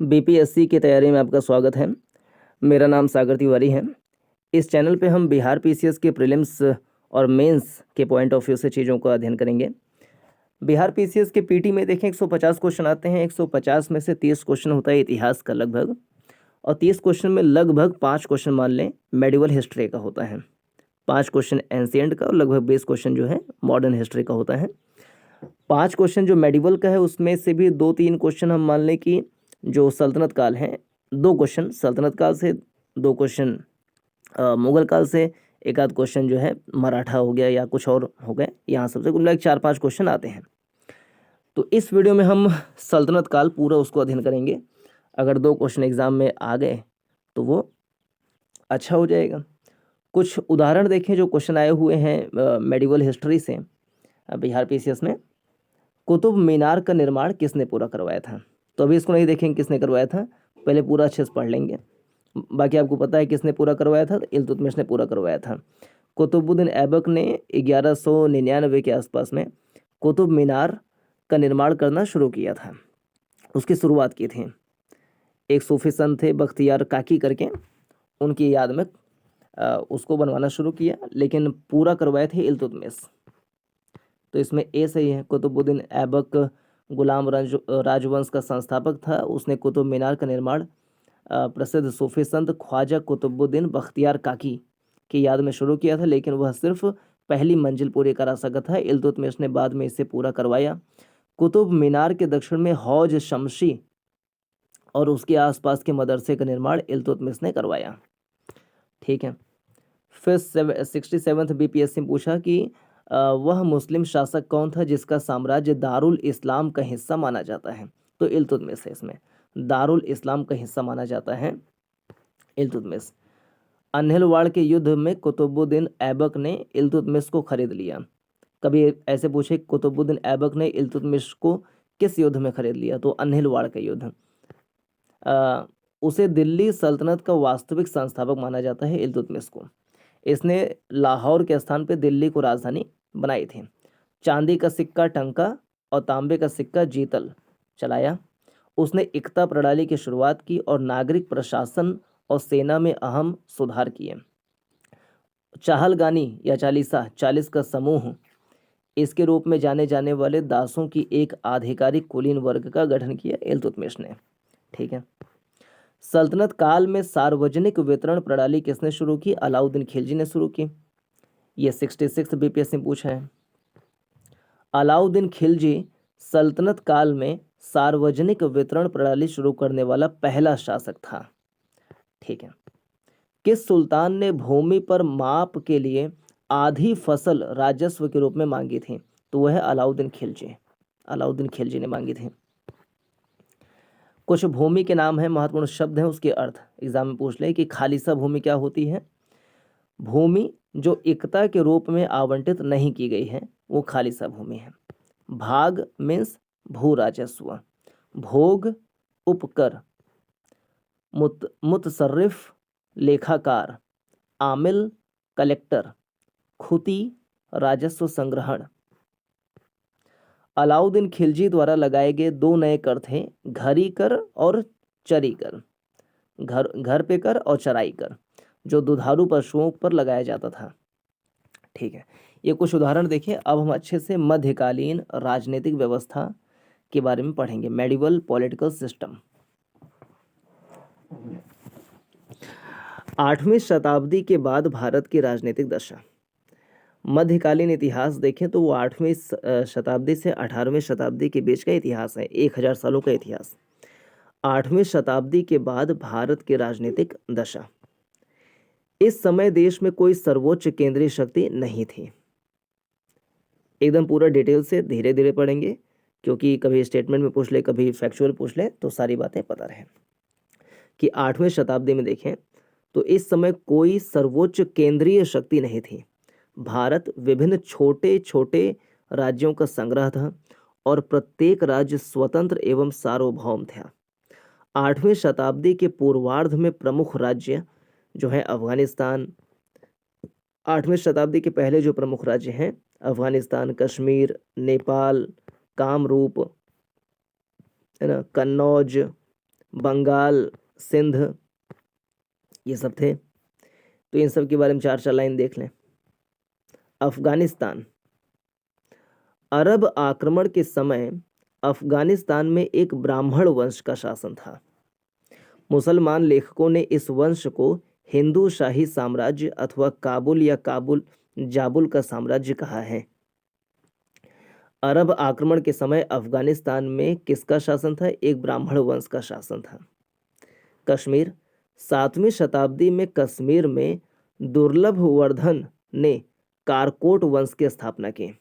BPSC की तैयारी में आपका स्वागत है। मेरा नाम सागर तिवारी है। इस चैनल पे हम बिहार पीसीएस के प्रीलिम्स और मेंस के पॉइंट ऑफ व्यू से चीज़ों का अध्ययन करेंगे। बिहार पीसीएस के पीटी में देखें 150 क्वेश्चन आते हैं। 150 में से 30 क्वेश्चन होता है इतिहास का लगभग, और 30 क्वेश्चन में लगभग 5 क्वेश्चन मान लें मेडिवल हिस्ट्री का होता है, 5 क्वेश्चन एंशिएंट का और लगभग 20 क्वेश्चन जो है मॉडर्न हिस्ट्री का होता है। 5 क्वेश्चन जो मेडिवल का है उसमें से भी 2-3 क्वेश्चन हम मान लें कि जो सल्तनत काल है, 2 क्वेश्चन सल्तनत काल से, 2 क्वेश्चन मुगल काल से, एक आध क्वेश्चन जो है मराठा हो गया या कुछ और हो गए। यहाँ सबसे कुल मिला 4-5 क्वेश्चन आते हैं। तो इस वीडियो में हम सल्तनत काल पूरा उसको अध्ययन करेंगे। अगर 2 क्वेश्चन एग्जाम में आ गए तो वो अच्छा हो जाएगा। कुछ उदाहरण देखें जो क्वेश्चन आए हुए हैं मेडिवल हिस्ट्री से बिहार पीसीएस में। कुतुब मीनार का निर्माण किसने पूरा करवाया था? तो अभी इसको नहीं देखेंगे किसने करवाया था, पहले पूरा अच्छे से पढ़ लेंगे। बाकी आपको पता है किसने पूरा करवाया था, इल्तुतमिश ने पूरा करवाया था। कुतुबुद्दीन ऐबक ने 1199 के आसपास में कुतुब मीनार का निर्माण करना शुरू किया था, उसकी शुरुआत की थी। एक सूफी संत थे बख्तियार काकी करके, उनकी याद में उसको बनवाना शुरू किया, लेकिन पूरा करवाए थे इल्तुतमिश। तो इसमें ए सही है। कुतुबुद्दीन ऐबक गुलाम राजवंश का संस्थापक था। उसने कुतुब मीनार का निर्माण प्रसिद्ध सूफी संत ख्वाजा कुतुबुद्दीन बख्तियार काकी की याद में शुरू किया था, लेकिन वह सिर्फ पहली मंजिल पूरी करा सका था। इल्तुतमिश ने बाद में इसे पूरा करवाया। कुतुब मीनार के दक्षिण में हौज शमशी और उसके आसपास के मदरसे का निर्माण इल्तुतमिश ने करवाया। ठीक है। फिर 67th बीपीएससी में पूछा कि वह मुस्लिम शासक कौन था जिसका साम्राज्य दारुल इस्लाम का हिस्सा माना जाता है? तो इल्तुतमिश है। इसमें दारुल इस्लाम का हिस्सा माना जाता है इल्तुतमिश। अन्हिलवाड़ के युद्ध में कुतुबुद्दीन ऐबक ने इल्तुतमिश को खरीद लिया। कभी ऐसे पूछे कुतुबुद्दीन ऐबक ने इल्तुतमिश को किस युद्ध में खरीद लिया? तो अन्हिलवाड़ का युद्ध। उसे दिल्ली सल्तनत का वास्तविक संस्थापक माना जाता है इल्तुतमिश को। इसने लाहौर के स्थान पर दिल्ली को राजधानी बनाई थी। चांदी का सिक्का टंका और तांबे का सिक्का जीतल चलाया। उसने इक्ता प्रणाली की शुरुआत की और नागरिक प्रशासन और सेना में अहम सुधार किए। चाहलगानी या चालीसा 40 का समूह इसके रूप में जाने जाने वाले दासों की एक आधिकारिक कुलीन वर्ग का गठन किया इल्तुतमिश ने। ठीक है। सल्तनत काल में सार्वजनिक वितरण प्रणाली किसने शुरू की? अलाउद्दीन खिलजी ने शुरू की। ये 66 बीपीएससी में पूछा है। अलाउद्दीन खिलजी सल्तनत काल में सार्वजनिक वितरण प्रणाली शुरू करने वाला पहला शासक था। ठीक है। किस सुल्तान ने भूमि पर माप के लिए आधी फसल राजस्व के रूप में मांगी थी? तो वह है अलाउद्दीन खिलजी। अलाउद्दीन खिलजी ने मांगी थी। कुछ भूमि के नाम है, महत्वपूर्ण शब्द हैं, उसके अर्थ एग्जाम में पूछ ले कि खालिसा भूमि क्या होती है? भूमि जो इक्ता के रूप में आवंटित नहीं की गई है वो खालिसा भूमि है। भाग मीन्स भू राजस्व, भोग उपकर, मुतसर्रिफ लेखाकार, आमिल कलेक्टर, खुती राजस्व संग्रहण। अलाउद्दीन खिलजी द्वारा लगाए गए 2 नए कर थे, घरी कर और चरी कर। घर पे कर और चराई कर, जो दुधारू पशुओं पर लगाया जाता था। ठीक है। ये कुछ उदाहरण देखिए। अब हम अच्छे से मध्यकालीन राजनीतिक व्यवस्था के बारे में पढ़ेंगे, मेडिवल पॉलिटिकल सिस्टम। 8वीं शताब्दी के बाद भारत की राजनीतिक दशा। मध्यकालीन इतिहास देखें तो वो 8वीं शताब्दी से 18वीं शताब्दी के बीच का इतिहास है, 1000 सालों का इतिहास। 8वीं शताब्दी के बाद भारत की राजनीतिक दशा। इस समय देश में कोई सर्वोच्च केंद्रीय शक्ति नहीं थी। एकदम पूरा डिटेल से धीरे धीरे पढ़ेंगे, क्योंकि कभी स्टेटमेंट में पूछ ले, कभी फैक्चुअल पूछ ले, तो सारी बातें पता रहे। कि 8वीं शताब्दी में देखें तो इस समय कोई सर्वोच्च केंद्रीय शक्ति नहीं थी। भारत विभिन्न छोटे छोटे राज्यों का संग्रह था और प्रत्येक राज्य स्वतंत्र एवं सार्वभौम था। 8वीं शताब्दी के पूर्वार्ध में प्रमुख राज्य जो है अफगानिस्तान। 8वीं शताब्दी के पहले जो प्रमुख राज्य हैं अफगानिस्तान, कश्मीर, नेपाल, कामरूप, है ना, कन्नौज, बंगाल, सिंध, ये सब थे। तो इन सब के बारे में 4 लाइन देख लें। अफगानिस्तान। अरब आक्रमण के समय अफगानिस्तान में एक ब्राह्मण वंश का शासन था। मुसलमान लेखकों ने इस वंश को हिंदू शाही साम्राज्य अथवा काबुल या काबुल जाबुल का साम्राज्य कहा है। अरब आक्रमण के समय अफगानिस्तान में किसका शासन था? एक ब्राह्मण वंश का शासन था। कश्मीर। 7वीं शताब्दी में कश्मीर में दुर्लभ वर्धन ने कारकोट वंश की स्थापना की।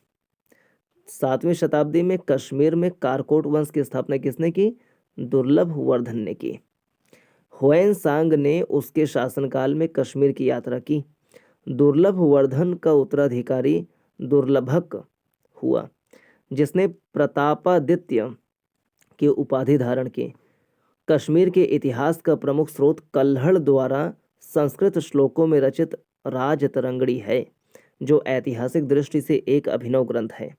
7वीं शताब्दी में कश्मीर में कारकोट वंश की स्थापना किसने की? दुर्लभ वर्धन ने की। हुएन सांग ने उसके शासनकाल में कश्मीर की यात्रा की। दुर्लभ वर्धन का उत्तराधिकारी दुर्लभक हुआ, जिसने प्रतापादित्य की उपाधि धारण की। कश्मीर के इतिहास का प्रमुख स्रोत कल्हड़ द्वारा संस्कृत श्लोकों में रचित राजतरंगिणी है, जो ऐतिहासिक दृष्टि से एक अभिनव ग्रंथ है।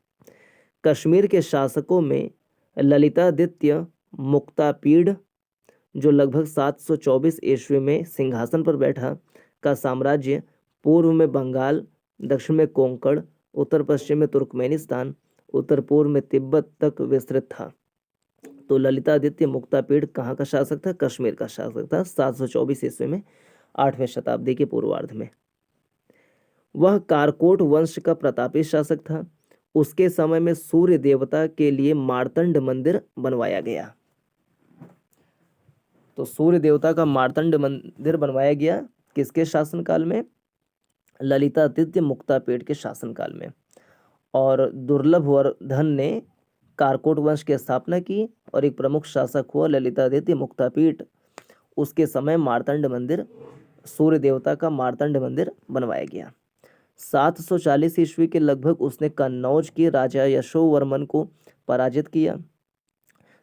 कश्मीर के शासकों में ललितादित्य मुक्तापीड, जो लगभग 724 ईस्वी में सिंहासन पर बैठा, का साम्राज्य पूर्व में बंगाल, दक्षिण में कोंकण, उत्तर पश्चिम में तुर्कमेनिस्तान, उत्तर पूर्व में तिब्बत तक विस्तृत था। तो ललितादित्य मुक्तापीड कहाँ का शासक था? कश्मीर का शासक था, 724 ईस्वी में, 8वीं शताब्दी के पूर्वार्ध में। वह कारकोट वंश का प्रतापी शासक था। उसके समय में सूर्य देवता के लिए मार्तंड मंदिर बनवाया गया। तो सूर्य देवता का मार्तंड मंदिर बनवाया गया किसके शासनकाल में? ललितादित्य मुक्तापीड के शासनकाल में। और दुर्लभ वर्धन ने कारकोट वंश की स्थापना की और एक प्रमुख शासक हुआ ललितादित्य मुक्तापीड। उसके समय मार्तंड मंदिर, सूर्य देवता का मार्तंड मंदिर बनवाया गया। 740 ईस्वी के लगभग उसने कन्नौज के राजा यशोवर्मन को पराजित किया।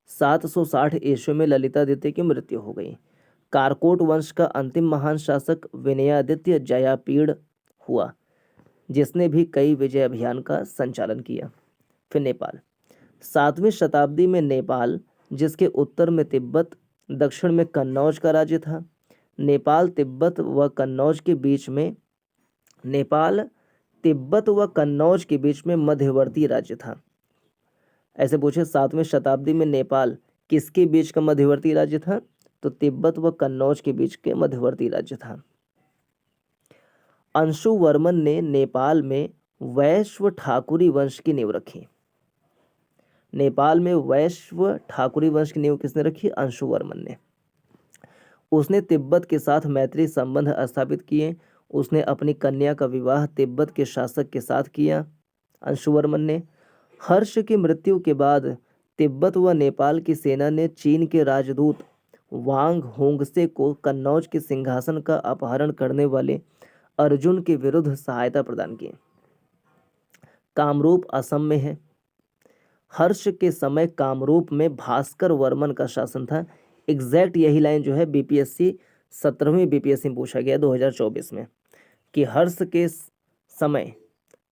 760 ईस्वी में ललितादित्य की मृत्यु हो गई। कारकोट वंश का अंतिम महान शासक विनयादित्य जयापीड़ हुआ, जिसने भी कई विजय अभियान का संचालन किया। फिर नेपाल। 7वीं शताब्दी में नेपाल, जिसके उत्तर में तिब्बत, दक्षिण में कन्नौज का राज्य था। नेपाल तिब्बत व कन्नौज के बीच में मध्यवर्ती राज्य था। ऐसे पूछे 7वीं शताब्दी में नेपाल किसके बीच का मध्यवर्ती राज्य था? तो तिब्बत व कन्नौज के बीच के मध्यवर्ती राज्य था। अंशुवर्मन ने नेपाल में वैश्व ठाकुरी वंश की नींव रखी। नेपाल में वैश्व ठाकुरी वंश की नींव किसने रखी? अंशुवर्मन ने। उसने तिब्बत के साथ मैत्री संबंध स्थापित किए। उसने अपनी कन्या का विवाह तिब्बत के शासक के साथ किया, अंशुवर्मन ने। हर्ष की मृत्यु के बाद तिब्बत व नेपाल की सेना ने चीन के राजदूत वांग होंगसे को कन्नौज के सिंहासन का अपहरण करने वाले अर्जुन के विरुद्ध सहायता प्रदान की। कामरूप असम में है। हर्ष के समय कामरूप में भास्कर वर्मन का शासन था। एग्जैक्ट यही लाइन जो है बीपीएससी 17वीं बीपीएससी में पूछा गया 2024 में कि हर्ष के समय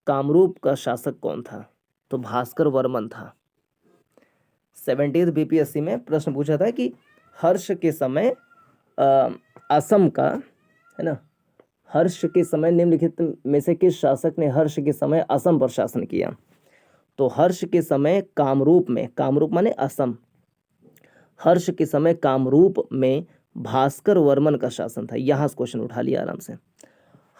कामरूप का शासक कौन था? तो भास्कर वर्मन था। 17th बीपीएससी में प्रश्न पूछा था कि हर्ष के समय असम का, है ना, हर्ष के समय निम्नलिखित में से किस शासक ने हर्ष के समय असम पर शासन किया? तो हर्ष के समय कामरूप में, कामरूप माने असम, हर्ष के समय कामरूप में भास्कर वर्मन का शासन था। यहाँ से क्वेश्चन उठा लिया आराम से।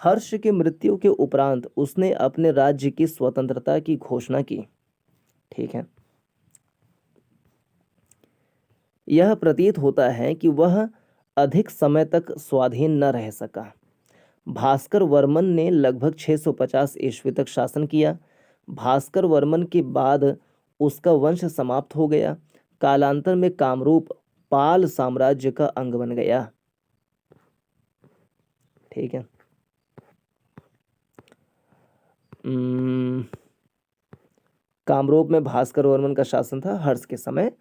हर्ष की मृत्यु के उपरांत उसने अपने राज्य की स्वतंत्रता की घोषणा की। ठीक है। यह प्रतीत होता है कि वह अधिक समय तक स्वाधीन न रह सका। भास्कर वर्मन ने लगभग 650 ईस्वी तक शासन किया। भास्कर वर्मन के बाद उसका वंश समाप्त हो गया। कालांतर में कामरूप पाल साम्राज्य का अंग बन गया। ठीक है। कामरूप में भास्कर वर्मन का शासन था हर्ष के समय।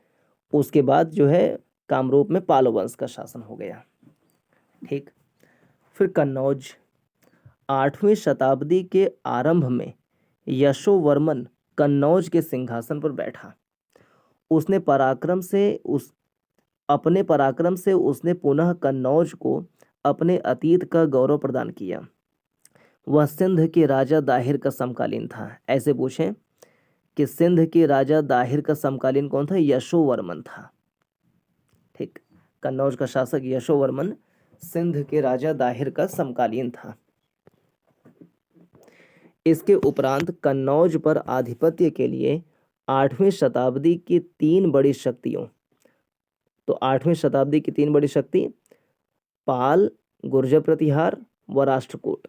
उसके बाद जो है कामरूप में पाल वंश का शासन हो गया। ठीक। फिर कन्नौज। 8वीं शताब्दी के आरंभ में यशोवर्मन कन्नौज के सिंहासन पर बैठा। उसने पराक्रम से अपने पराक्रम से उसने पुनः कन्नौज को अपने अतीत का गौरव प्रदान किया। वह सिंध के राजा दाहिर का समकालीन था। ऐसे पूछें कि सिंध के राजा दाहिर का समकालीन कौन था? यशोवर्मन था। ठीक, कन्नौज का शासक यशोवर्मन सिंध के राजा दाहिर का समकालीन था। इसके उपरांत कन्नौज पर आधिपत्य के लिए 8वीं शताब्दी की तीन बड़ी शक्तियों, तो 8वीं शताब्दी की तीन बड़ी शक्ति पाल, गुर्जर प्रतिहार व राष्ट्रकूट,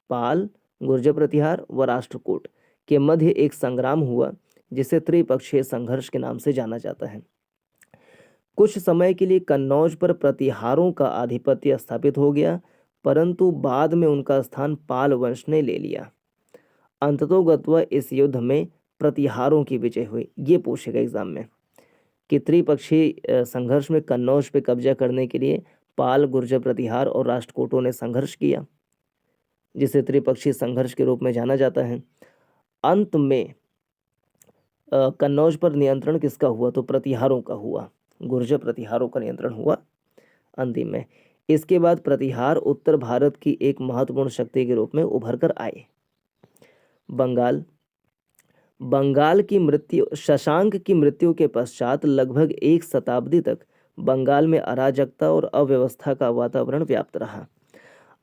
पाल, गुर्जर प्रतिहार व राष्ट्रकूट के मध्य एक संग्राम हुआ जिसे त्रिपक्षीय संघर्ष के नाम से जाना जाता है। कुछ समय के लिए कन्नौज पर प्रतिहारों का आधिपत्य स्थापित हो गया, परंतु बाद में उनका स्थान पाल वंश ने ले लिया। अंततोगत्वा इस युद्ध में प्रतिहारों की विजय हुई। ये पूछेगा एग्जाम में कि त्रिपक्षीय संघर्ष में कन्नौज पे कब्जा करने के लिए पाल, गुर्जर प्रतिहार और राष्ट्रकूटों ने संघर्ष किया, जिसे त्रिपक्षीय संघर्ष के रूप में जाना जाता है। अंत में कन्नौज पर नियंत्रण किसका हुआ? तो प्रतिहारों का हुआ, गुर्जर प्रतिहारों का नियंत्रण हुआ अंतिम में। इसके बाद प्रतिहार उत्तर भारत की एक महत्वपूर्ण शक्ति के रूप में उभर कर आए। बंगाल की मृत्यु, शशांक की मृत्यु के पश्चात लगभग एक शताब्दी तक बंगाल में अराजकता और अव्यवस्था का वातावरण व्याप्त रहा।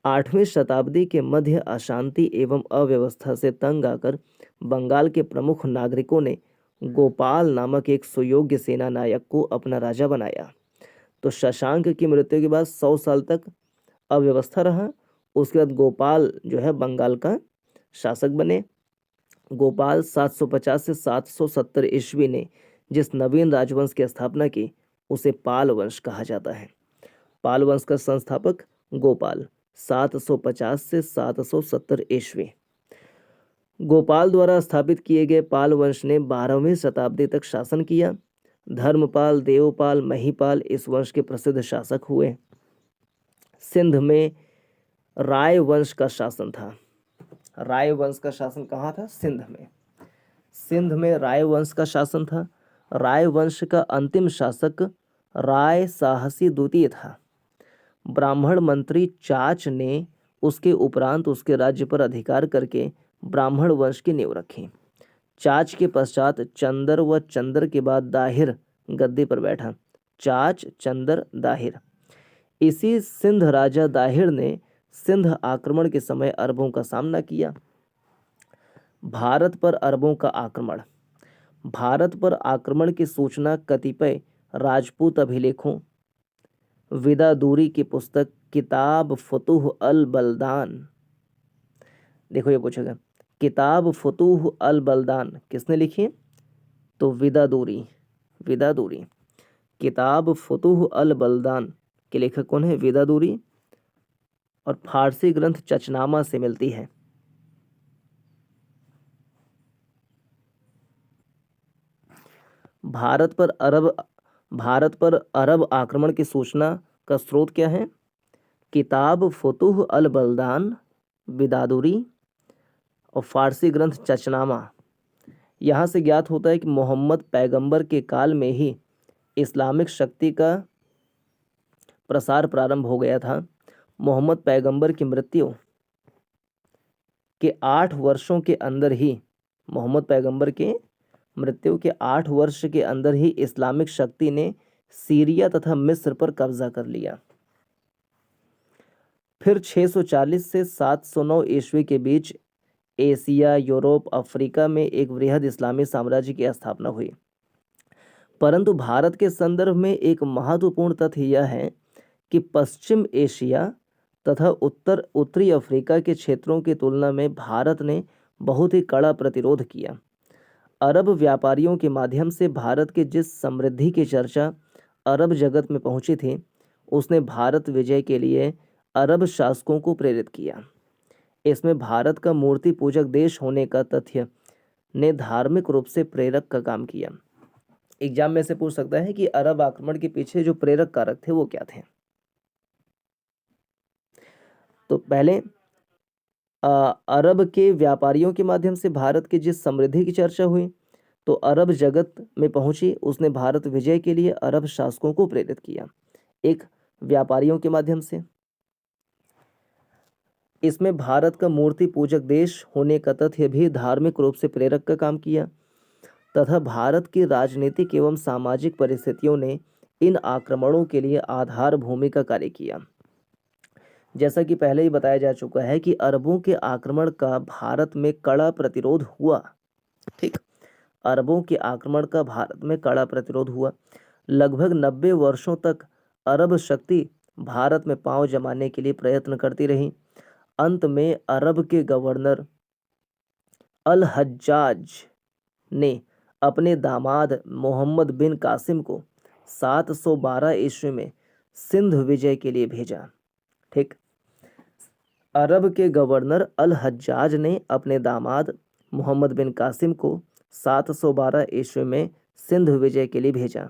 8वीं शताब्दी के मध्य अशांति एवं अव्यवस्था से तंग आकर बंगाल के प्रमुख नागरिकों ने गोपाल नामक एक सुयोग्य सेना नायक को अपना राजा बनाया। तो शशांक की मृत्यु के बाद 100 साल तक अव्यवस्था रहा। उसके बाद गोपाल जो है बंगाल का शासक बने। गोपाल 750 से 770 ईस्वी ने जिस नवीन राजवंश की स्थापना की उसे पाल वंश कहा जाता है। पाल वंश का संस्थापक गोपाल 750 से 770 ईस्वी। गोपाल द्वारा स्थापित किए गए पाल वंश ने 12वीं शताब्दी तक शासन किया। धर्मपाल, देवपाल, महिपाल इस वंश के प्रसिद्ध शासक हुए। सिंध में राय वंश का शासन था। राय वंश का शासन कहाँ था? सिंध में। सिंध में राय वंश का शासन था। राय वंश का अंतिम शासक राय साहसी द्वितीय था। ब्राह्मण मंत्री चाच ने उसके उपरांत उसके राज्य पर अधिकार करके ब्राह्मण वंश की नींव रखी। चाच के पश्चात चंदर व चंदर के बाद दाहिर गद्दी पर बैठा। चाच, चंदर, दाहिर। इसी सिंध राजा दाहिर ने सिंध आक्रमण के समय अरबों का सामना किया। भारत पर अरबों का आक्रमण। भारत पर आक्रमण की सूचना कतिपय राजपूत अभिलेखों, विदा दूरी की पुस्तक किताब फतूह अल बलदान, देखो ये पूछेगा किताब फतूह अल बलदान किसने लिखी? तो विदा दूरी। विदा दूरी। किताब फतूह अल बलदान के लेखक कौन है? विदा दूरी। और फारसी ग्रंथ चचनामा से मिलती है। भारत पर अरब आक्रमण की सूचना का स्रोत क्या है? किताब फतूह अल बलदान, बिदादुरी और फारसी ग्रंथ चचनामा। यहाँ से ज्ञात होता है कि मोहम्मद पैगंबर के काल में ही इस्लामिक शक्ति का प्रसार प्रारंभ हो गया था। मोहम्मद पैगंबर की मृत्यु के 8 वर्षों के अंदर ही, मोहम्मद पैगंबर के मृत्यु के 8 वर्ष के अंदर ही इस्लामिक शक्ति ने सीरिया तथा मिस्र पर कब्जा कर लिया। फिर 640 से 709 ईस्वी के बीच एशिया, यूरोप, अफ्रीका में एक वृहद इस्लामी साम्राज्य की स्थापना हुई। परंतु भारत के संदर्भ में एक महत्वपूर्ण तथ्य यह है कि पश्चिम एशिया तथा उत्तरी अफ्रीका के क्षेत्रों की तुलना में भारत ने बहुत ही कड़ा प्रतिरोध किया। अरब व्यापारियों के माध्यम से भारत के जिस समृद्धि की चर्चा अरब जगत में पहुंची थी, उसने भारत विजय के लिए अरब शासकों को प्रेरित किया। इसमें भारत का मूर्ति पूजक देश होने का तथ्य ने धार्मिक रूप से प्रेरक का काम किया। एग्जाम में से पूछ सकता है कि अरब आक्रमण के पीछे जो प्रेरक कारक थे वो क्या थे? तो पहले अरब के व्यापारियों के माध्यम से भारत की जिस समृद्धि की चर्चा हुई, तो अरब जगत में पहुंची, उसने भारत विजय के लिए अरब शासकों को प्रेरित किया, एक व्यापारियों के माध्यम से। इसमें भारत का मूर्ति पूजक देश होने का तथ्य भी धार्मिक रूप से प्रेरक का काम किया, तथा भारत की राजनीतिक एवं सामाजिक परिस्थितियों ने इन आक्रमणों के लिए आधार भूमि का कार्य किया। जैसा कि पहले ही बताया जा चुका है कि अरबों के आक्रमण का भारत में कड़ा प्रतिरोध हुआ। ठीक, अरबों के आक्रमण का भारत में कड़ा प्रतिरोध हुआ। लगभग 90 वर्षों तक अरब शक्ति भारत में पांव जमाने के लिए प्रयत्न करती रही। अंत में अरब के गवर्नर अल हज्जाज ने अपने दामाद मोहम्मद बिन कासिम को 712 ईस्वी में सिंध विजय के लिए भेजा। ठीक, अरब के गवर्नर अल हज्जाज ने अपने दामाद मोहम्मद बिन कासिम को 712 ईस्वी में सिंध विजय के लिए भेजा।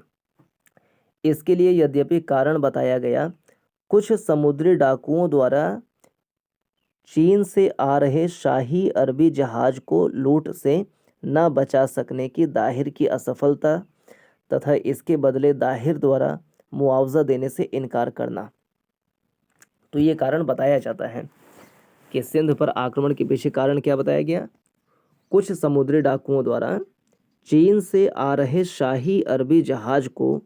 इसके लिए यद्यपि कारण बताया गया, कुछ समुद्री डाकुओं द्वारा चीन से आ रहे शाही अरबी जहाज को लूट से न बचा सकने की दाहिर की असफलता तथा इसके बदले दाहिर द्वारा मुआवजा देने से इनकार करना। तो ये कारण बताया जाता है कि सिंध पर आक्रमण के पीछे कारण क्या बताया गया, कुछ समुद्री डाकुओं द्वारा चीन से आ रहे शाही अरबी जहाज को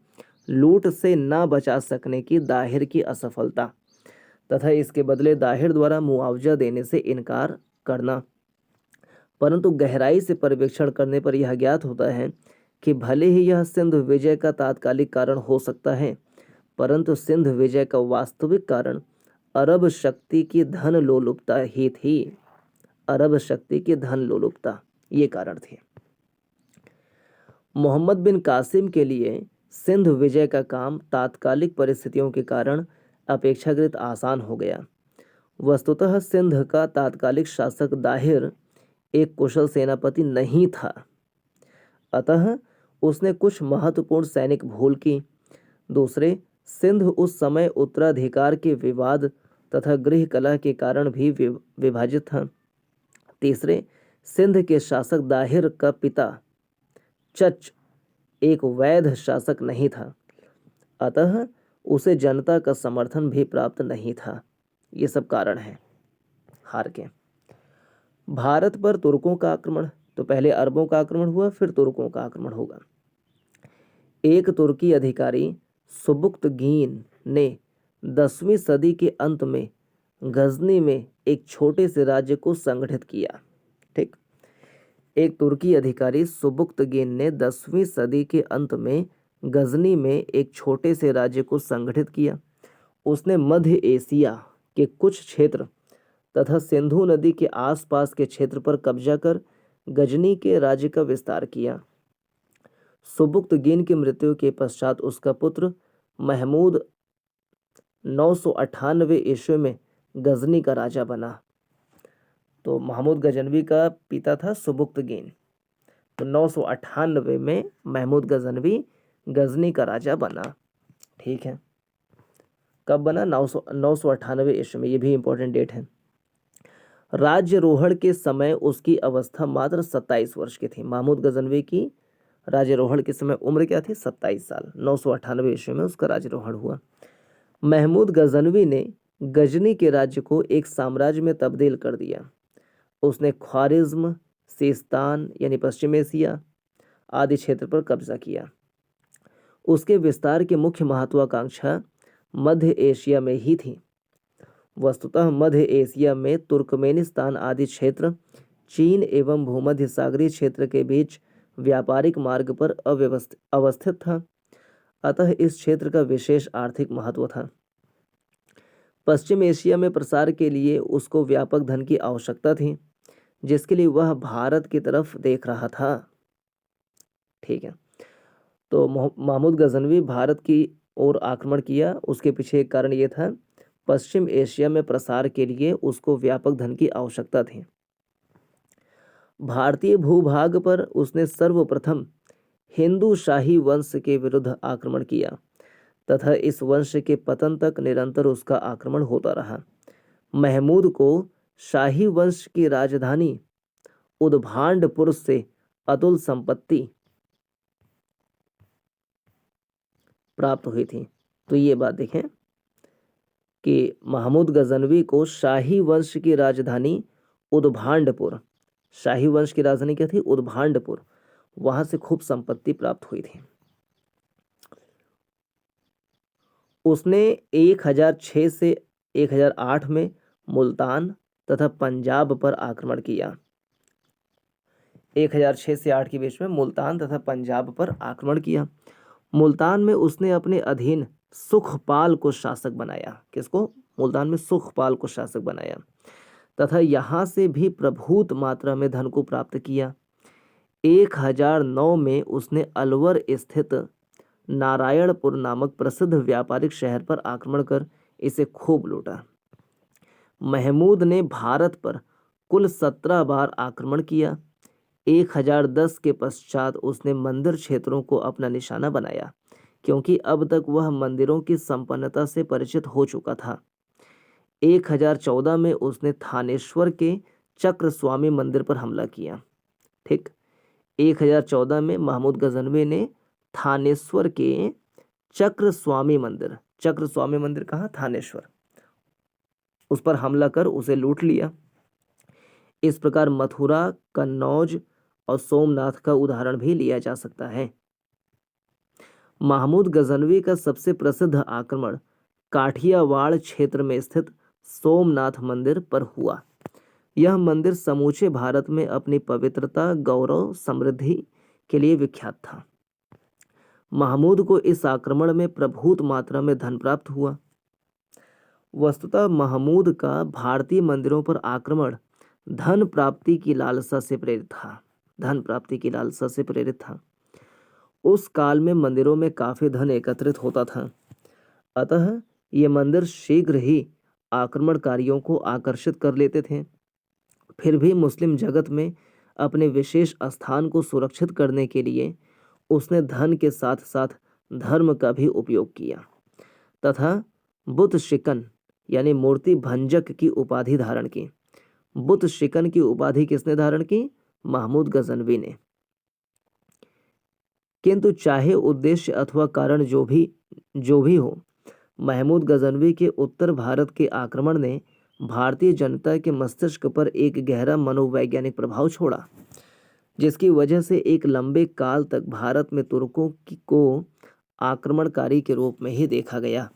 लूट से न बचा सकने की दाहिर की असफलता तथा इसके बदले दाहिर द्वारा मुआवजा देने से इनकार करना। परंतु गहराई से पर्यवेक्षण करने पर यह ज्ञात होता है कि भले ही यह सिंध विजय का तात्कालिक कारण हो सकता है, परंतु सिंध विजय का वास्तविक कारण अरब शक्ति की धन लोलुपता ही थी। अरब शक्ति की धन लोलुपता ये कारण थे। मोहम्मद बिन कासिम के लिए सिंध विजय का काम तात्कालिक परिस्थितियों के कारण अपेक्षाकृत आसान हो गया। वस्तुतः सिंध का तात्कालिक शासक दाहिर एक कुशल सेनापति नहीं था, अतः उसने कुछ महत्वपूर्ण सैनिक भूल की। दूसरे, सिंध उस समय उत्तराधिकार के विवाद तथा गृह कलह के कारण भी विभाजित था। तीसरे, सिंध के शासक दाहिर का पिता चच एक वैध शासक नहीं था, अतः उसे जनता का समर्थन भी प्राप्त नहीं था। ये सब कारण हैं हार के। भारत पर तुर्कों का आक्रमण, तो पहले अरबों का आक्रमण हुआ, फिर तुर्कों का आक्रमण होगा। एक तुर्की अधिकारी सुबुक्तगीन ने 10वीं सदी के अंत में गजनी में एक छोटे से राज्य को संगठित किया। ठीक, एक तुर्की अधिकारी सुबुक्तगीन ने 10वीं सदी के अंत में गजनी में एक छोटे से राज्य को संगठित किया। उसने मध्य एशिया के कुछ क्षेत्र तथा सिंधु नदी के आसपास के क्षेत्र पर कब्जा कर गजनी के राज्य का विस्तार किया। सुबुक्तगीन की मृत्यु के पश्चात उसका पुत्र महमूद 998 ईस्वी में गजनी का राजा बना। तो महमूद गजनवी का पिता था सुबुक्तगीन, तो 998 में महमूद गजनवी गजनी का राजा बना। ठीक है, कब बना? 998 ईस्वी में। ये भी इंपॉर्टेंट डेट है। राज्यरोहण के समय उसकी अवस्था मात्र 27 वर्ष की थी। महमूद गजनवी की राज्यरोहण के समय उम्र क्या थी? 27 साल। 998 ईस्वी में उसका राज्यरोहण हुआ। महमूद गजनवी ने गजनी के राज्य को एक साम्राज्य में तब्दील कर दिया। उसने ख्वारिज्म, सिस्तान यानी पश्चिम एशिया आदि क्षेत्र पर कब्जा किया। उसके विस्तार की मुख्य महत्वाकांक्षा मध्य एशिया में ही थी। वस्तुतः मध्य एशिया में तुर्कमेनिस्तान आदि क्षेत्र चीन एवं भूमध्य सागरीय क्षेत्र के बीच व्यापारिक मार्ग पर अवस्थित था, अतः इस क्षेत्र का विशेष आर्थिक महत्व था। पश्चिम एशिया में प्रसार के लिए उसको व्यापक धन की आवश्यकता थी, जिसके लिए वह भारत की तरफ देख रहा था। ठीक है, तो महमूद गजनवी भारत की ओर आक्रमण किया। उसके पीछे एक कारण ये था, पश्चिम एशिया में प्रसार के लिए उसको व्यापक धन की आवश्यकता थी। भारतीय भूभाग पर उसने सर्वप्रथम हिंदू शाही वंश के विरुद्ध आक्रमण किया तथा इस वंश के पतन तक निरंतर उसका आक्रमण होता रहा। महमूद को शाही वंश की राजधानी उद्भांडपुर से अतुल संपत्ति प्राप्त हुई थी। तो ये बात देखें कि महमूद गजनवी को शाही वंश की राजधानी उद्भांडपुर, शाही वंश की राजधानी क्या थी? उद्भांडपुर, वहां से खूब संपत्ति प्राप्त हुई थी। उसने 1006 से 1008 में मुल्तान तथा पंजाब पर आक्रमण किया। 1006 से 8 के बीच में मुल्तान तथा पंजाब पर आक्रमण किया। मुल्तान में उसने अपने अधीन सुखपाल को शासक बनाया। किसको? मुल्तान में सुखपाल को शासक बनाया तथा यहाँ से भी प्रभुत मात्रा में धन को प्राप्त किया। 1009 में उसने अलवर स्थित नारायणपुर नामक प्रसिद्ध व्यापारिक शहर पर आक्रमण कर इसे खूब लूटा। महमूद ने भारत पर कुल 17 बार आक्रमण किया। 1010 के पश्चात उसने मंदिर क्षेत्रों को अपना निशाना बनाया, क्योंकि अब तक वह मंदिरों की संपन्नता से परिचित हो चुका था। 1014 में उसने थानेश्वर के चक्र स्वामी मंदिर पर हमला किया। ठीक, 1014 में महमूद गजनवी ने थानेश्वर के चक्र स्वामी मंदिर कहाँ? थानेश्वर, उस पर हमला कर उसे लूट लिया। इस प्रकार मथुरा, कन्नौज और सोमनाथ का उदाहरण भी लिया जा सकता है। महमूद गजनवी का सबसे प्रसिद्ध आक्रमण काठियावाड़ क्षेत्र में स्थित सोमनाथ मंदिर पर हुआ। यह मंदिर समूचे भारत में अपनी पवित्रता, गौरव, समृद्धि के लिए विख्यात था। महमूद को इस आक्रमण में प्रभूत मात्रा में धन प्राप्त हुआ। वस्तुतः महमूद का भारतीय मंदिरों पर आक्रमण धन प्राप्ति की लालसा से प्रेरित था। उस काल में मंदिरों में काफी धन एकत्रित होता था, अतः ये मंदिर शीघ्र ही आक्रमणकारियों को आकर्षित कर लेते थे। फिर भी मुस्लिम जगत में अपने विशेष स्थान को सुरक्षित करने के लिए उसने धन के साथ साथ धर्म का भी उपयोग किया तथा बुत शिकन यानी मूर्ति भंजक की उपाधि धारण की। बुत शिकन की उपाधि किसने धारण की? महमूद गजनवी ने। किंतु चाहे उद्देश्य अथवा कारण जो भी हो, महमूद गजनवी के उत्तर भारत के आक्रमण ने भारतीय जनता के मस्तिष्क पर एक गहरा मनोवैज्ञानिक प्रभाव छोड़ा, जिसकी वजह से एक लंबे काल तक भारत में तुर्कों को आक्रमणकारी के रूप में ही देखा गया।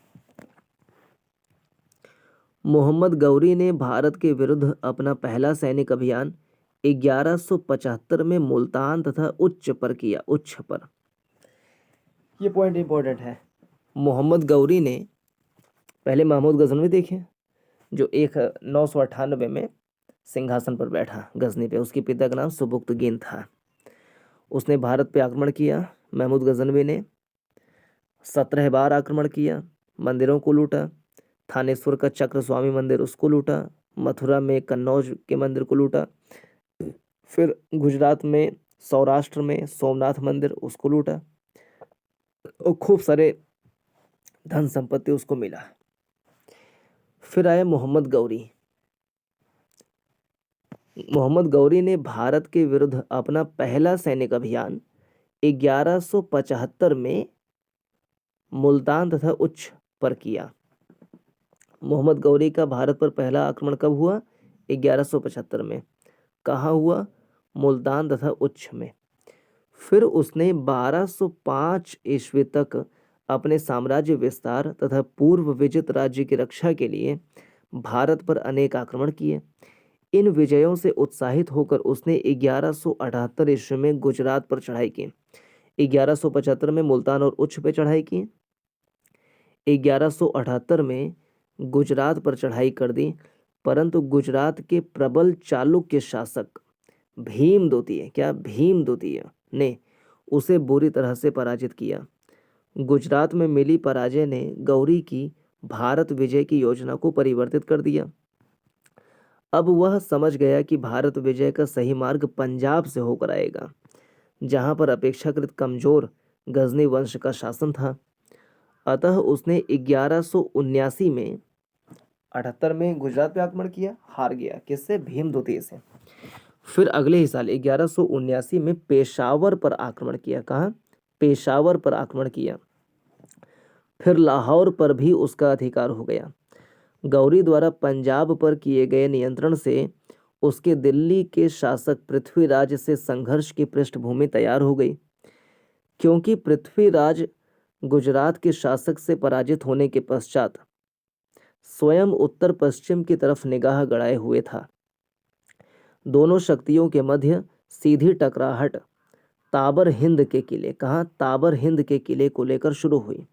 मोहम्मद गौरी ने भारत के विरुद्ध अपना पहला सैनिक अभियान 1175 में मुल्तान तथा उच्च पर। ये पॉइंट इंपॉर्टेंट है। मोहम्मद गौरी ने पहले महमूद गजनवी देखे जो 998 में सिंहासन पर बैठा गजनी पे। उसके पिता का नाम सुबुक्तगीन था। उसने भारत पे आक्रमण किया। महमूद गजनवी ने 17 बार आक्रमण किया, मंदिरों को लूटा। थानेश्वर का चक्र स्वामी मंदिर उसको लूटा, मथुरा में कन्नौज के मंदिर को लूटा, फिर गुजरात में सौराष्ट्र में सोमनाथ मंदिर उसको लूटा और खूब सारे धन संपत्ति उसको मिला। फिर आए मोहम्मद गौरी। मोहम्मद गौरी ने भारत के विरुद्ध अपना पहला सैनिक अभियान 1175 में मुल्तान तथा उच्च पर किया। मोहम्मद गौरी का भारत पर पहला आक्रमण कब हुआ? 1175 में। कहाँ हुआ? मुल्तान तथा उच्च में। फिर उसने 1205 ईस्वी तक अपने साम्राज्य विस्तार तथा पूर्व विजित राज्य की रक्षा के लिए भारत पर अनेक आक्रमण किए। इन विजयों से उत्साहित होकर उसने 1178 ईस्वी में गुजरात पर चढ़ाई की। 1175 में मुल्तान और उच्च पर चढ़ाई की। 1178 में गुजरात पर चढ़ाई कर दी, परंतु गुजरात के प्रबल चालुक्य शासक भीम द्वितीय ने उसे बुरी तरह से पराजित किया। गुजरात में मिली पराजय ने गौरी की भारत विजय की योजना को परिवर्तित कर दिया। अब वह समझ गया कि भारत विजय का सही मार्ग पंजाब से होकर आएगा, जहां पर अपेक्षाकृत कमजोर गजनी वंश का शासन था। अतः उसने 1179 में 78 में गुजरात पे आक्रमण किया, हार गया। किससे? भीम द्वितीय से। फिर अगले ही साल 1179 में पेशावर पर आक्रमण किया। कहाँ? पेशावर पर आक्रमण किया। फिर लाहौर पर भी उसका अधिकार हो गया। गौरी द्वारा पंजाब पर किए गए नियंत्रण से उसके दिल्ली के शासक पृथ्वीराज से संघर्ष की पृष्ठभूमि तैयार हो गई, क्योंकि पृथ्वीराज गुजरात के शासक से पराजित होने के पश्चात स्वयं उत्तर पश्चिम की तरफ निगाह गड़ाए हुए था। दोनों शक्तियों के मध्य सीधी टकराहट ताबर हिंद के किले, कहाँ, ताबर हिंद के किले को लेकर शुरू हुई।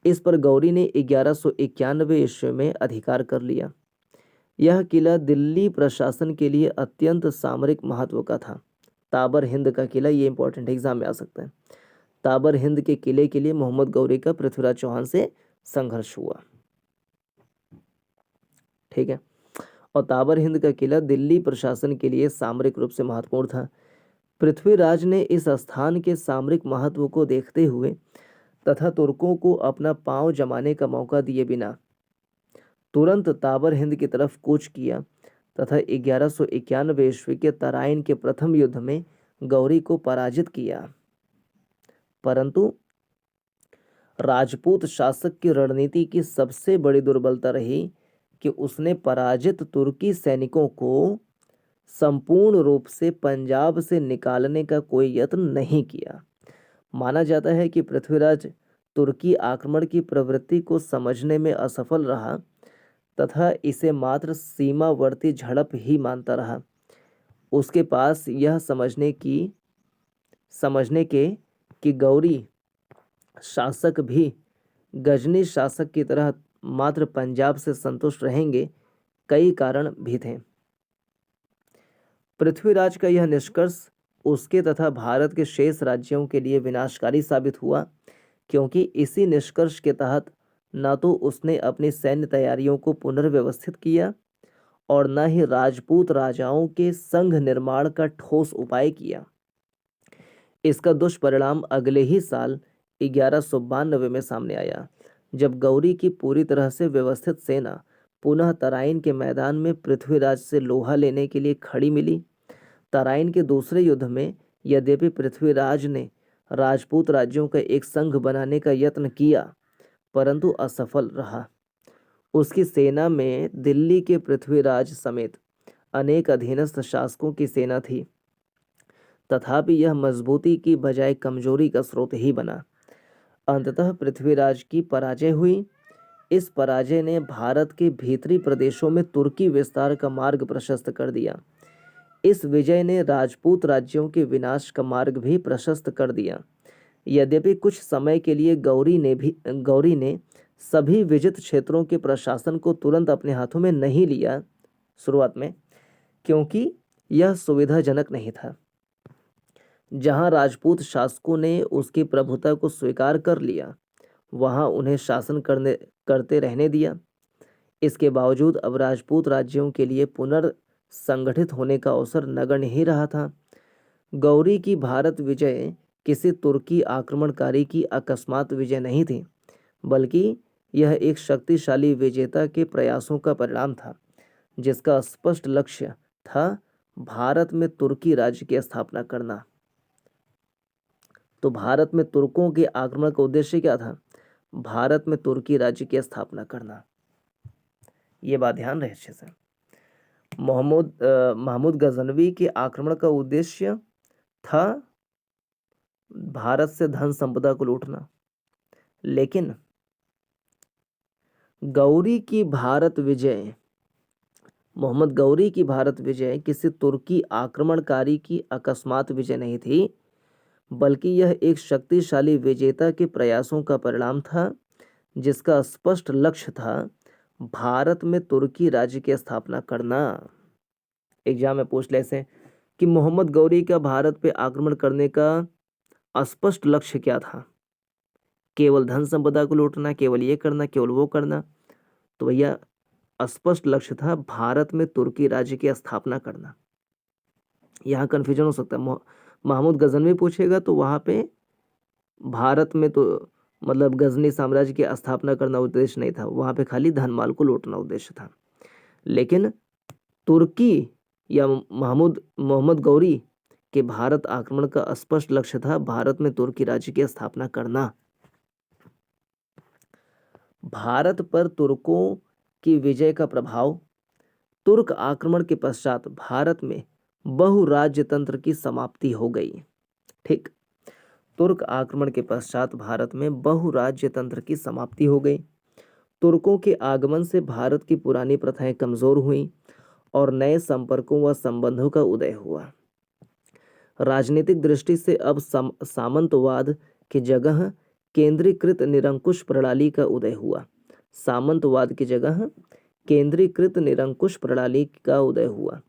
इस पर गौरी ने 1191 ईस्वी में अधिकार कर लिया। यह किला दिल्ली प्रशासन के लिए अत्यंत सामरिक महत्व का था। ताबर हिंद का किला, ये इंपॉर्टेंट एग्जाम में आ सकता है। ताबर हिंद के किले के लिए मोहम्मद गौरी का पृथ्वीराज चौहान से संघर्ष हुआ। ठीक है। और ताबर हिंद का किला दिल्ली प्रशासन के लिए सामरिक रूप से महत्वपूर्ण था। पृथ्वीराज ने इस स्थान के सामरिक महत्व को देखते हुए तथा तुर्कों को अपना पांव जमाने का मौका दिए बिना तुरंत ताबर हिंद की तरफ कूच किया तथा 1191 ईस्वी के तराइन के प्रथम युद्ध में गौरी को पराजित किया। परंतु राजपूत शासक की रणनीति की सबसे बड़ी दुर्बलता रही कि उसने पराजित तुर्की सैनिकों को संपूर्ण रूप से पंजाब से निकालने का कोई यत्न नहीं किया। माना जाता है कि पृथ्वीराज तुर्की आक्रमण की प्रवृत्ति को समझने में असफल रहा तथा इसे मात्र सीमावर्ती झड़प ही मानता रहा। उसके पास यह समझने के कि गौरी शासक भी गजनी शासक की तरह मात्र पंजाब से संतुष्ट रहेंगे, कई कारण भी थे। पृथ्वीराज का यह निष्कर्ष उसके तथा भारत के शेष राज्यों के लिए विनाशकारी साबित हुआ, क्योंकि इसी निष्कर्ष के तहत न तो उसने अपनी सैन्य तैयारियों को पुनर्व्यवस्थित किया और न ही राजपूत राजाओं के संघ निर्माण का ठोस उपाय किया। इसका दुष्परिणाम अगले ही साल 1192 में सामने आया, जब गौरी की पूरी तरह से व्यवस्थित सेना पुनः तराइन के मैदान में पृथ्वीराज से लोहा लेने के लिए खड़ी मिली। तराइन के दूसरे युद्ध में यद्यपि पृथ्वीराज ने राजपूत राज्यों का एक संघ बनाने का यत्न किया, परंतु असफल रहा। उसकी सेना में दिल्ली के पृथ्वीराज समेत अनेक अधीनस्थ शासकों की सेना थी, तथापि यह मजबूती की बजाय कमजोरी का स्रोत ही बना। अंततः पृथ्वीराज की पराजय हुई। इस पराजय ने भारत के भीतरी प्रदेशों में तुर्की विस्तार का मार्ग प्रशस्त कर दिया। इस विजय ने राजपूत राज्यों के विनाश का मार्ग भी प्रशस्त कर दिया। यद्यपि कुछ समय के लिए गौरी ने सभी विजित क्षेत्रों के प्रशासन को तुरंत अपने हाथों में नहीं लिया शुरुआत में, क्योंकि यह सुविधाजनक नहीं था। जहां राजपूत शासकों ने उसकी प्रभुता को स्वीकार कर लिया, वहां उन्हें शासन करते रहने दिया। इसके बावजूद अब राजपूत राज्यों के लिए पुनर्संगठित होने का अवसर नगण्य ही रहा था। गौरी की भारत विजय किसी तुर्की आक्रमणकारी की अकस्मात विजय नहीं थी, बल्कि यह एक शक्तिशाली विजेता के प्रयासों का परिणाम था, जिसका स्पष्ट लक्ष्य था भारत में तुर्की राज्य की स्थापना करना। तो भारत में तुर्कों के आक्रमण का उद्देश्य क्या था? भारत में तुर्की राज्य की स्थापना करना। ये बात ध्यान रहे अच्छे से। महमूद गजनवी के आक्रमण का उद्देश्य था भारत से धन संपदा को लूटना, लेकिन मोहम्मद गौरी की भारत विजय किसी तुर्की आक्रमणकारी की अकस्मात विजय नहीं थी, बल्कि यह एक शक्तिशाली विजेता के प्रयासों का परिणाम था, जिसका स्पष्ट लक्ष्य था भारत में तुर्की राज्य की स्थापना करना। एग्जाम में पूछ ले से कि मोहम्मद गौरी का भारत पे आक्रमण करने का स्पष्ट लक्ष्य क्या था? केवल धन संपदा को लूटना, केवल ये करना, केवल वो करना? तो भैया स्पष्ट लक्ष्य था भारत में तुर्की राज्य की स्थापना करना। यहाँ कन्फ्यूजन हो सकता है। महमूद गजनवी पूछेगा तो वहाँ पे भारत में तो मतलब गजनी साम्राज्य की स्थापना करना उद्देश्य नहीं था, वहाँ पे खाली धन माल को लूटना उद्देश्य था। लेकिन तुर्की या मोहम्मद गौरी के भारत आक्रमण का स्पष्ट लक्ष्य था भारत में तुर्की राज्य की स्थापना करना। भारत पर तुर्कों की विजय का प्रभाव। तुर्क आक्रमण के पश्चात भारत में बहुराज्य तंत्र की समाप्ति हो गई। ठीक, तुर्क आक्रमण के पश्चात भारत में बहुराज्य तंत्र की समाप्ति हो गई। तुर्कों के आगमन से भारत की पुरानी प्रथाएं कमजोर हुईं और नए संपर्कों व संबंधों का उदय हुआ। राजनीतिक दृष्टि से अब सामंतवाद की जगह केंद्रीकृत निरंकुश प्रणाली का उदय हुआ। सामंतवाद की जगह केंद्रीकृत निरंकुश प्रणाली का उदय हुआ।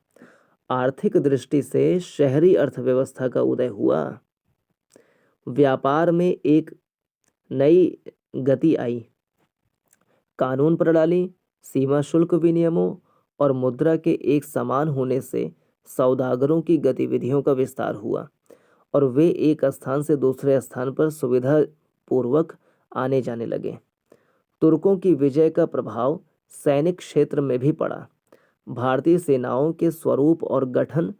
आर्थिक दृष्टि से शहरी अर्थव्यवस्था का उदय हुआ। व्यापार में एक नई गति आई। कानून प्रणाली, सीमा शुल्क विनियमों और मुद्रा के एक समान होने से सौदागरों की गतिविधियों का विस्तार हुआ और वे एक स्थान से दूसरे स्थान पर सुविधा पूर्वक आने जाने लगे। तुर्कों की विजय का प्रभाव सैनिक क्षेत्र में भी पड़ा। भारतीय सेनाओं के स्वरूप और गठन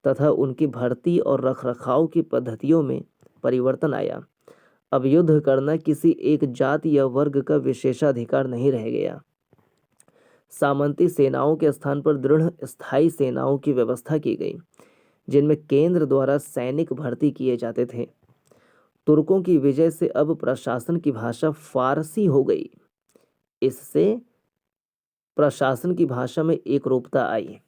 तथा उनकी भर्ती और रखरखाव की पद्धतियों में परिवर्तन आया। अब युद्ध करना किसी एक जाति या वर्ग का विशेषाधिकार नहीं रह गया। सामंती सेनाओं के स्थान पर दृढ़ स्थायी सेनाओं की व्यवस्था की गई, जिनमें केंद्र द्वारा सैनिक भर्ती किए जाते थे। तुर्कों की विजय से अब प्रशासन की भाषा फारसी हो गई। इससे प्रशासन की भाषा में एकरूपता आई।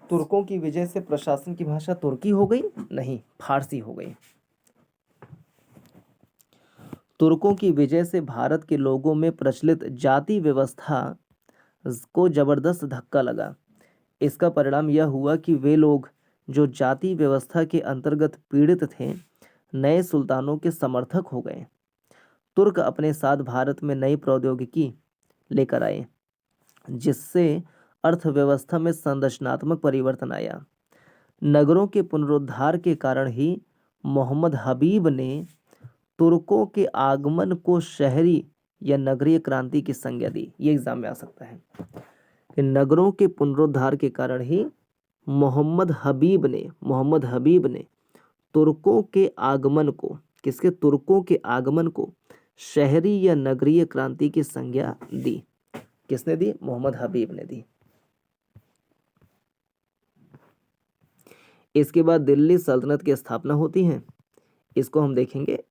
तुर्कों की विजय से प्रशासन की भाषा तुर्की हो गई, नहीं, फारसी हो गई। तुर्कों की विजय से भारत के लोगों में प्रचलित जाति व्यवस्था को जबरदस्त धक्का लगा। इसका परिणाम यह हुआ कि वे लोग जो जाति व्यवस्था के अंतर्गत पीड़ित थे, नए सुल्तानों के समर्थक हो गए। तुर्क अपने साथ भारत में नई प्रौद्योगिकी लेकर आए, जिससे अर्थव्यवस्था में संरचनात्मक परिवर्तन आया। नगरों के पुनरुद्धार के कारण ही मोहम्मद हबीब ने तुर्कों के आगमन को शहरी या नगरीय क्रांति की संज्ञा दी। ये एग्जाम में आ सकता है कि नगरों के पुनरुद्धार के कारण ही मोहम्मद हबीब ने तुर्कों के आगमन को, किसके, तुर्कों के आगमन को शहरी या नगरीय क्रांति की संज्ञा दी। किसने दी? मोहम्मद हबीब ने दी। इसके बाद दिल्ली सल्तनत की स्थापना होती है। इसको हम देखेंगे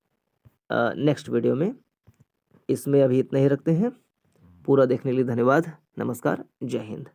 नेक्स्ट वीडियो में। इसमें अभी इतना ही रखते हैं। पूरा देखने के लिए धन्यवाद। नमस्कार, जय हिंद।